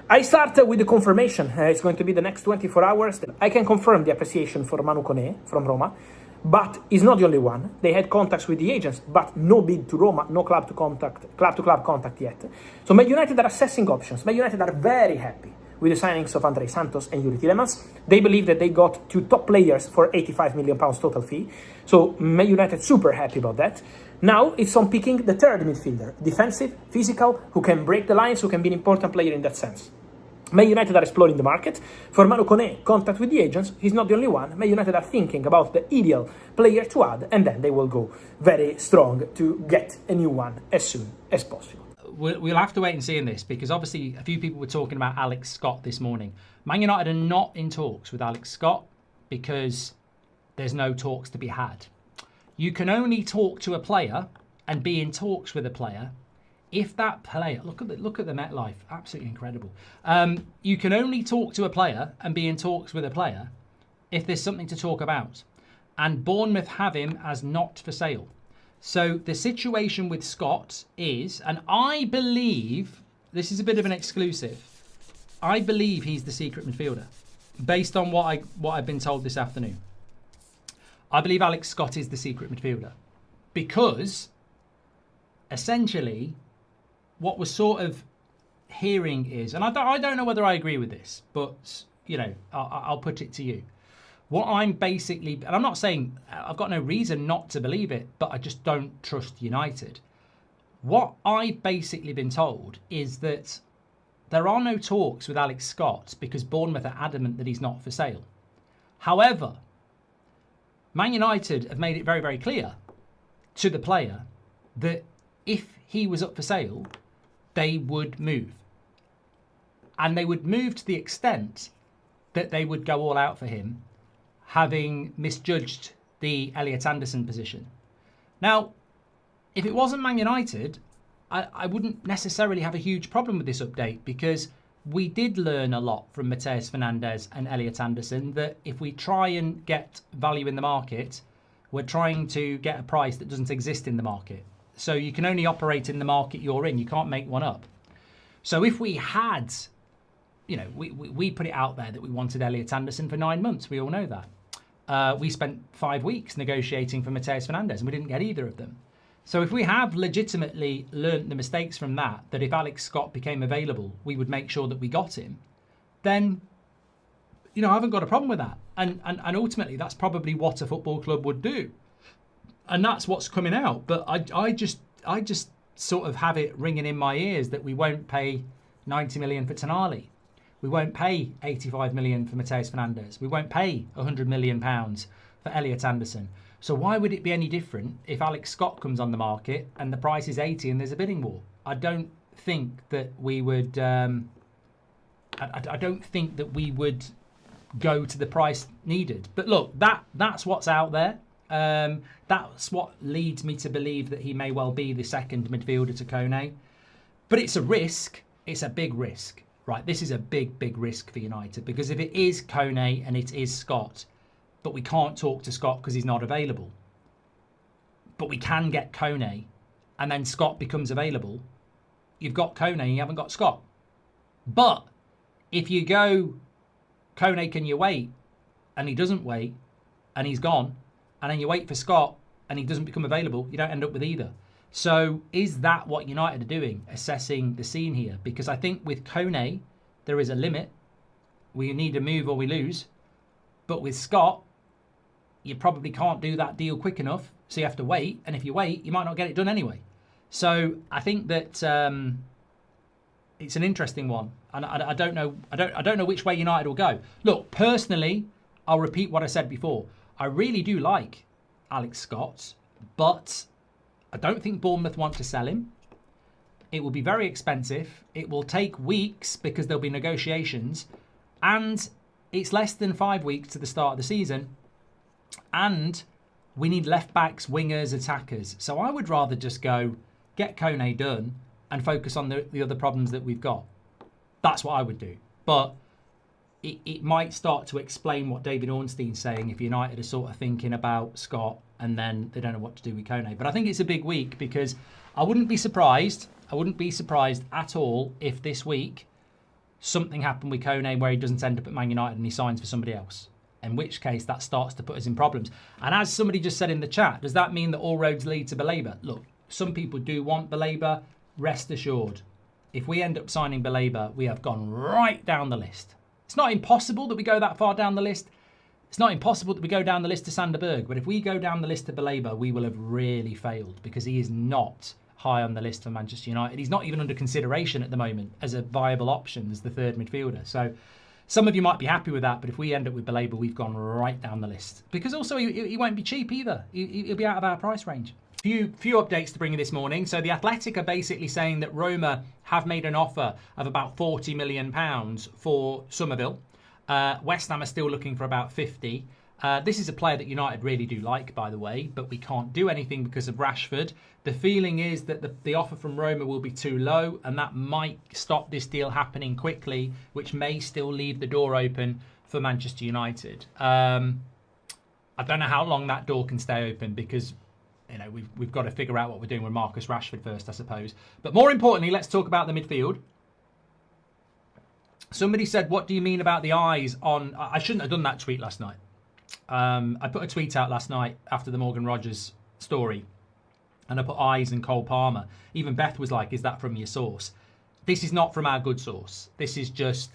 I start with the confirmation. It's going to be the next 24 hours. I can confirm the appreciation for Manu Koné from Roma, but he's not the only one. They had contacts with the agents, but no bid to Roma, no club to club contact yet. So Man United are assessing options. Man United are very happy with the signings of Andrei Santos and Yuri Tielemans. They believe that they got 2 top players for £85 million total fee. So Man United super happy about that. Now it's on picking the third midfielder, defensive, physical, who can break the lines, who can be an important player in that sense. Man United are exploring the market. For Manu Koné, contact with the agents. He's not the only one. Man United are thinking about the ideal player to add, and then they will go very strong to get a new one as soon as possible. We'll have to wait and see in this, because obviously a few people were talking about Alex Scott this morning. Man United are not in talks with Alex Scott because there's no talks to be had. You can only talk to a player and be in talks with a player if that player, look at the MetLife, absolutely incredible. You can only talk to a player and be in talks with a player if there's something to talk about. And Bournemouth have him as not for sale. So the situation with Scott is, and I believe, this is a bit of an exclusive, I believe he's the secret midfielder, based on what I've been told this afternoon. I believe Alex Scott is the secret midfielder, because essentially what we're sort of hearing is, and I don't know whether I agree with this, but you know, I'll put it to you. What I'm basically, and I'm not saying, I've got no reason not to believe it, but I just don't trust United. What I've basically been told is that there are no talks with Alex Scott because Bournemouth are adamant that he's not for sale. However, Man United have made it very, very clear to the player that if he was up for sale, they would move. And they would move to the extent that they would go all out for him, having misjudged the Elliot Anderson position. Now, if it wasn't Man United, I wouldn't necessarily have a huge problem with this update, because we did learn a lot from Matheus Fernandes and Elliot Anderson, that if we try and get value in the market, we're trying to get a price that doesn't exist in the market. So you can only operate in the market you're in. You can't make one up. So if we had, you know, we put it out there that we wanted Elliot Anderson for 9 months. We all know that. We spent 5 weeks negotiating for Matheus Fernandes, and we didn't get either of them. So if we have legitimately learnt the mistakes from that if Alex Scott became available, we would make sure that we got him, then, you know, I haven't got a problem with that. And ultimately, that's probably what a football club would do. And that's what's coming out. But I just sort of have it ringing in my ears that we won't pay 90 million for Tonali. We won't pay 85 million for Matheus Fernandes. We won't pay 100 million pounds for Elliot Anderson. So why would it be any different if Alex Scott comes on the market and the price is 80 and there's a bidding war? I don't think that we would. I don't think that we would go to the price needed. But look, that's what's out there. That's what leads me to believe that he may well be the second midfielder to Kone. But it's a risk. It's a big risk, right? This is a big, big risk for United, because if it is Kone and it is Scott, but we can't talk to Scott because he's not available, but we can get Kone, and then Scott becomes available, you've got Kone and you haven't got Scott. But if you go, Kone, can you wait? And he doesn't wait, and he's gone, and then you wait for Scott and he doesn't become available, you don't end up with either. So is that what United are doing, assessing the scene here? Because I think with Kone, there is a limit. We need to move or we lose. But with Scott, you probably can't do that deal quick enough, so you have to wait. And if you wait, you might not get it done anyway. So I think that it's an interesting one, and I don't know. I don't know which way United will go. Look, personally, I'll repeat what I said before. I really do like Alex Scott, but I don't think Bournemouth want to sell him. It will be very expensive. It will take weeks because there'll be negotiations, and it's less than 5 weeks to the start of the season. And we need left backs, wingers, attackers. So I would rather just go get Kone done and focus on the other problems that we've got. That's what I would do. But it might start to explain what David Ornstein's saying if United are sort of thinking about Scott and then they don't know what to do with Kone. But I think it's a big week, because I wouldn't be surprised at all if this week something happened with Kone where he doesn't end up at Man United and he signs for somebody else. In which case, that starts to put us in problems. And as somebody just said in the chat, does that mean that all roads lead to Baleba? Look, some people do want Baleba. Rest assured, if we end up signing Baleba, we have gone right down the list. It's not impossible that we go that far down the list. It's not impossible that we go down the list to Sanderberg. But if we go down the list to Baleba, we will have really failed because he is not high on the list for Manchester United. He's not even under consideration at the moment as a viable option as the third midfielder. So some of you might be happy with that, but if we end up with Baleba, we've gone right down the list. Because also, he won't be cheap either. He'll be out of our price range. Few updates to bring you this morning. So the Athletic are basically saying that Roma have made an offer of about £40 million for Summerville. West Ham are still looking for about 50. This is a player that United really do like, by the way, but we can't do anything because of Rashford. The feeling is that the offer from Roma will be too low, and that might stop this deal happening quickly, which may still leave the door open for Manchester United. I don't know how long that door can stay open because we've got to figure out what we're doing with Marcus Rashford first, I suppose. But more importantly, let's talk about the midfield. Somebody said, what do you mean about the eyes on... I shouldn't have done that tweet last night. I put a tweet out last night after the Morgan Rogers story, and I put eyes and Cole Palmer. Even Beth was like, is that from your source? This is not from our good source. This is just...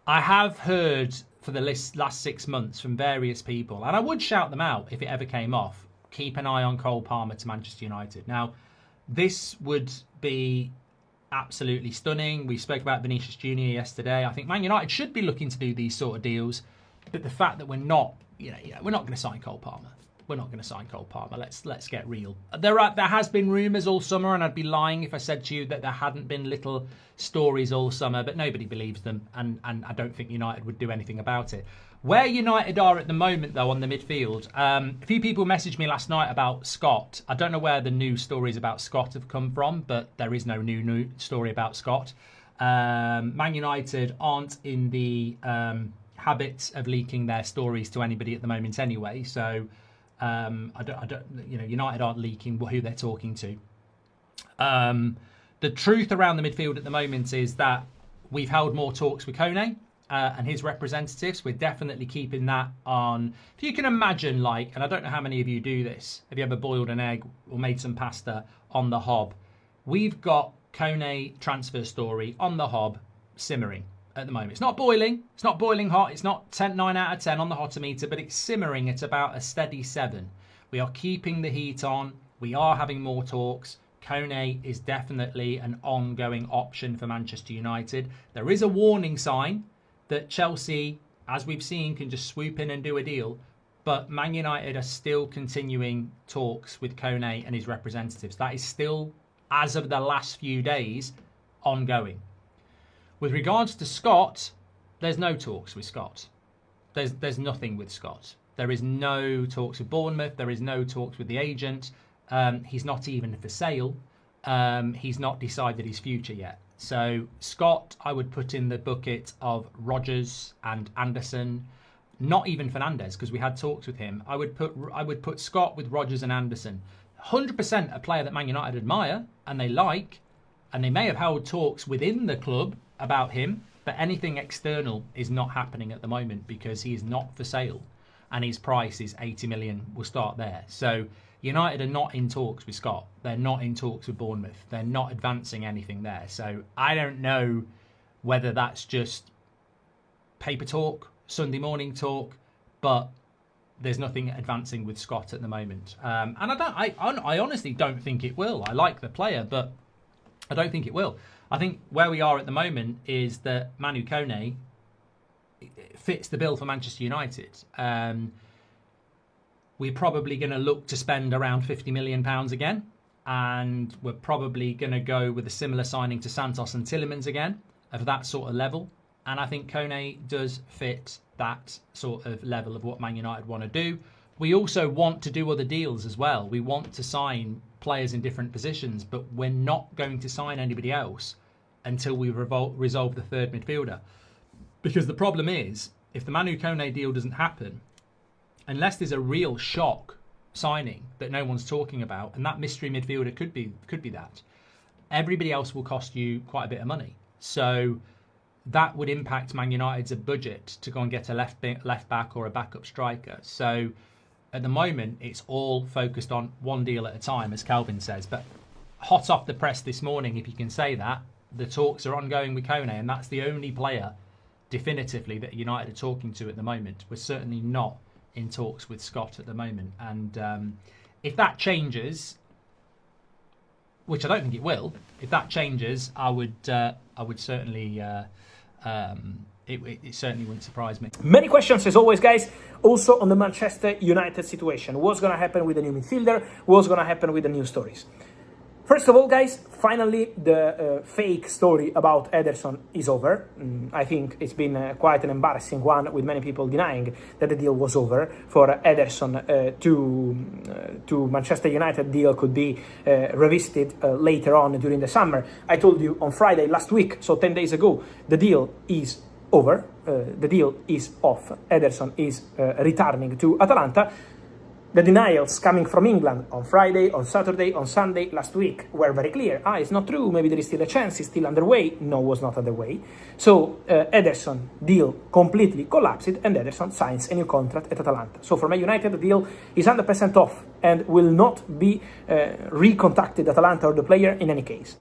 I have heard for the last 6 months from various people, and I would shout them out if it ever came off, keep an eye on Cole Palmer to Manchester United. Now, this would be absolutely stunning. We spoke about Vinicius Jr. yesterday. I think Man United should be looking to do these sort of deals, but the fact that we're not, we're not going to sign Cole Palmer. We're not going to sign Cole Palmer. Let's get real. There has been rumours all summer, and I'd be lying if I said to you that there hadn't been little stories all summer, but nobody believes them, and I don't think United would do anything about it. Where United are at the moment, though, on the midfield, a few people messaged me last night about Scott. I don't know where the news stories about Scott have come from, but there is no new story about Scott. Man United aren't in the habit of leaking their stories to anybody at the moment anyway, so United aren't leaking who they're talking to. The truth around the midfield at the moment is that we've held more talks with Kone and his representatives. We're definitely keeping that on. If you can imagine, and I don't know how many of you do this, have you ever boiled an egg or made some pasta on the hob? We've got Kone transfer story on the hob simmering at the moment. It's not boiling. It's not boiling hot. It's not 9 out of 10 on the hotometer, but it's simmering at about a steady 7. We are keeping the heat on. We are having more talks. Kone is definitely an ongoing option for Manchester United. There is a warning sign that Chelsea, as we've seen, can just swoop in and do a deal. But Man United are still continuing talks with Kone and his representatives. That is still, as of the last few days, ongoing. With regards to Scott, there's no talks with Scott. There's nothing with Scott. There is no talks with Bournemouth. There is no talks with the agent. He's not even for sale. He's not decided his future yet. So Scott, I would put in the bucket of Rodgers and Anderson. Not even Fernandes, because we had talks with him. I would put Scott with Rodgers and Anderson. 100% a player that Man United admire and they like, and they may have held talks within the club about him, but anything external is not happening at the moment because he is not for sale and his price is 80 million. We'll start there. So United are not in talks with Scott. They're not in talks with Bournemouth. They're not advancing anything there. So I don't know whether that's just paper talk, Sunday morning talk, but there's nothing advancing with Scott at the moment. And I honestly don't think it will. I like the player, but I don't think it will. I think where we are at the moment is that Manu Koné fits the bill for Manchester United. We're probably going to look to spend around £50 million again. And we're probably going to go with a similar signing to Santos and Tielemans again, of that sort of level. And I think Kone does fit that sort of level of what Man United want to do. We also want to do other deals as well. We want to sign players in different positions, but we're not going to sign anybody else until we resolve the third midfielder. Because the problem is, if the Manu Koné deal doesn't happen, unless there's a real shock signing that no one's talking about, and that mystery midfielder could be that, everybody else will cost you quite a bit of money. So that would impact Man United's budget to go and get a left back or a backup striker. So at the moment, it's all focused on one deal at a time, as Calvin says. But hot off the press this morning, if you can say that, the talks are ongoing with Kone, and that's the only player definitively that United are talking to at the moment. We're certainly not in talks with Scott at the moment. And if that changes, which I don't think it will, if that changes, I would certainly... It certainly wouldn't surprise me. Many questions as always, guys, also on the Manchester United situation. What's going to happen with the new midfielder? What's going to happen with the new stories? First of all, guys, finally the fake story about Ederson is over. I think it's been quite an embarrassing one, with many people denying that the deal was over. For Ederson to Manchester United deal could be revisited later on during the summer. I told you on Friday last week, so 10 days ago, the deal is over. The deal is off. Ederson is returning to Atalanta. The denials coming from England on Friday, on Saturday, on Sunday last week were very clear. It's not true, maybe there is still a chance, it's still underway. No, it was not underway. So Ederson deal completely collapsed, and Ederson signs a new contract at Atalanta. So for Man United, the deal is 100% off and will not be recontacted Atalanta or the player in any case.